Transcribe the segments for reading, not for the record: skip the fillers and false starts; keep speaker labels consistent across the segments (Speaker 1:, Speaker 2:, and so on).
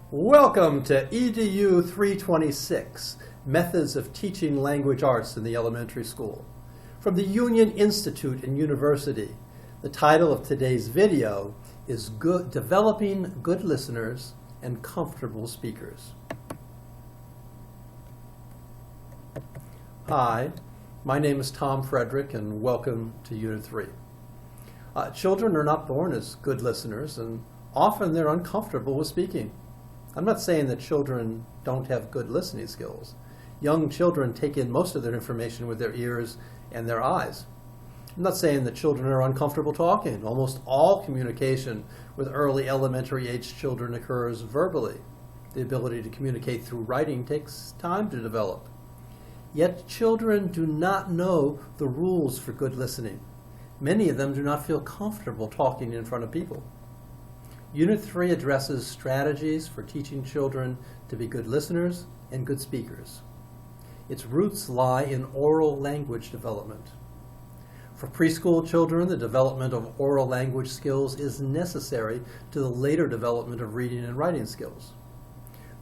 Speaker 1: Welcome to EDU 326, Methods of Teaching Language Arts in the Elementary School. From the Union Institute and University, the title of today's video is Developing Good Listeners and Comfortable Speakers. Hi, my name is Tom Frederick and welcome to Unit 3. Children are not born as good listeners and often they're uncomfortable with speaking. I'm not saying that children don't have good listening skills. Young children take in most of their information with their ears and their eyes. I'm not saying that children are uncomfortable talking. Almost all communication with early elementary age children occurs verbally. The ability to communicate through writing takes time to develop. Yet children do not know the rules for good listening. Many of them do not feel comfortable talking in front of people. Unit 3 addresses strategies for teaching children to be good listeners and good speakers. Its roots lie in oral language development. For preschool children, the development of oral language skills is necessary to the later development of reading and writing skills.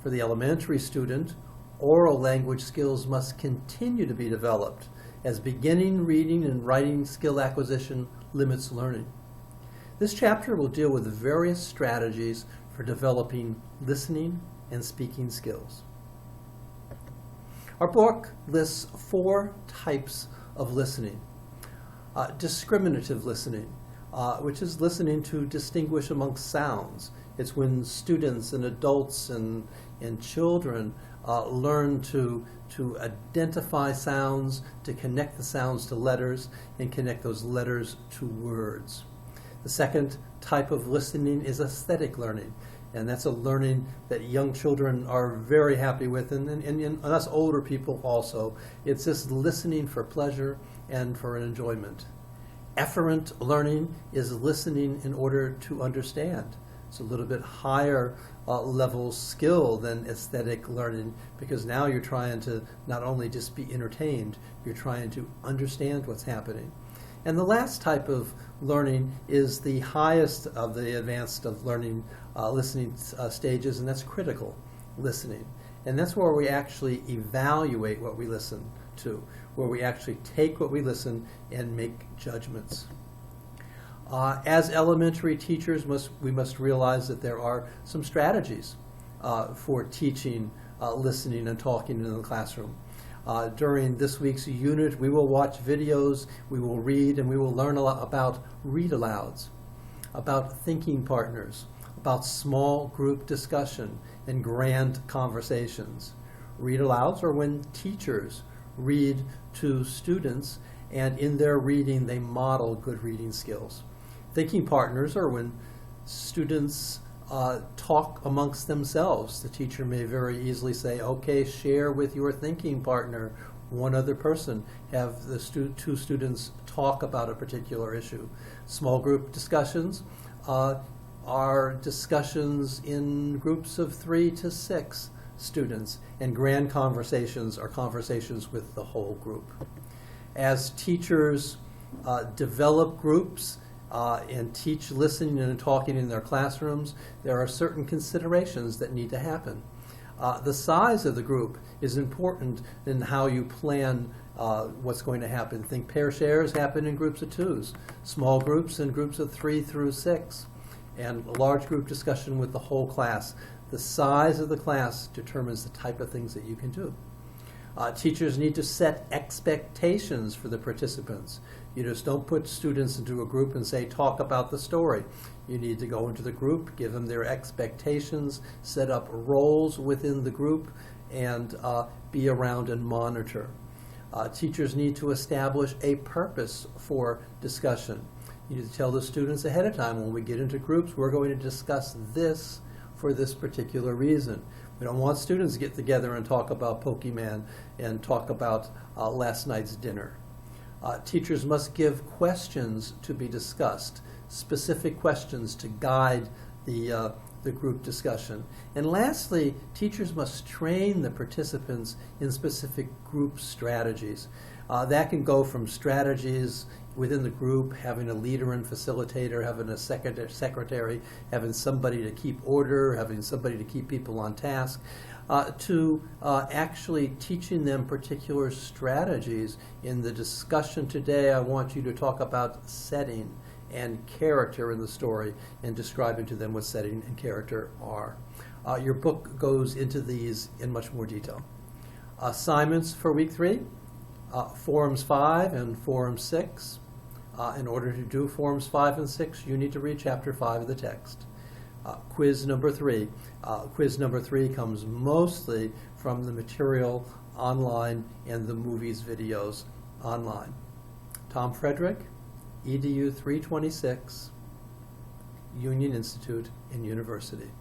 Speaker 1: For the elementary student, oral language skills must continue to be developed as beginning reading and writing skill acquisition limits learning. This chapter will deal with various strategies for developing listening and speaking skills. Our book lists 4 types of listening. Discriminative listening, which is listening to distinguish amongst sounds. It's when students and adults and children learn to identify sounds, to connect the sounds to letters, and connect those letters to words. The second type of listening is aesthetic learning, and that's a learning that young children are very happy with, and us older people also. It's just listening for pleasure and for an enjoyment. Efferent learning is listening in order to understand. It's a little bit higher level skill than aesthetic learning, because now you're trying to not only just be entertained, you're trying to understand what's happening. And the last type of learning is the highest of the advanced of learning listening stages, and that's critical listening. And that's where we actually evaluate what we listen to, where we actually take what we listen and make judgments. As elementary teachers, we must realize that there are some strategies for teaching listening and talking in the classroom. During this week's unit, we will watch videos, we will read, and we will learn a lot about read-alouds, about thinking partners, about small group discussion and grand conversations. Read-alouds are when teachers read to students, and in their reading they model good reading skills. Thinking partners are when students talk amongst themselves. The teacher may very easily say, okay, share with your thinking partner one other person. Have the 2 students talk about a particular issue. Small group discussions are discussions in groups of 3 to 6 students, and grand conversations are conversations with the whole group. As teachers develop groups and teach listening and talking in their classrooms, there are certain considerations that need to happen. The size of the group is important in how you plan what's going to happen. Think pair shares happen in groups of 2s, small groups in groups of 3 through 6, and a large group discussion with the whole class. The size of the class determines the type of things that you can do. Teachers need to set expectations for the participants. You just don't put students into a group and say, talk about the story. You need to go into the group, give them their expectations, set up roles within the group, and be around and monitor. Teachers need to establish a purpose for discussion. You need to tell the students ahead of time, when we get into groups, we're going to discuss this for this particular reason. We don't want students to get together and talk about Pokemon and talk about last night's dinner. Teachers must give questions to be discussed, specific questions to guide the group discussion. And lastly, teachers must train the participants in specific group strategies. That can go from strategies within the group, having a leader and facilitator, having a secretary, having somebody to keep order, having somebody to keep people on task, to actually teaching them particular strategies. In the discussion today, I want you to talk about setting and character in the story and describing to them what setting and character are. Your book goes into these in much more detail. Assignments for week 3, forums 5 and forum 6. In order to do forums 5 and 6, you need to read chapter 5 of the text. Quiz number 3. Quiz number 3 comes mostly from the material online and the movies, videos online. Tom Frederick, EDU 326, Union Institute and University.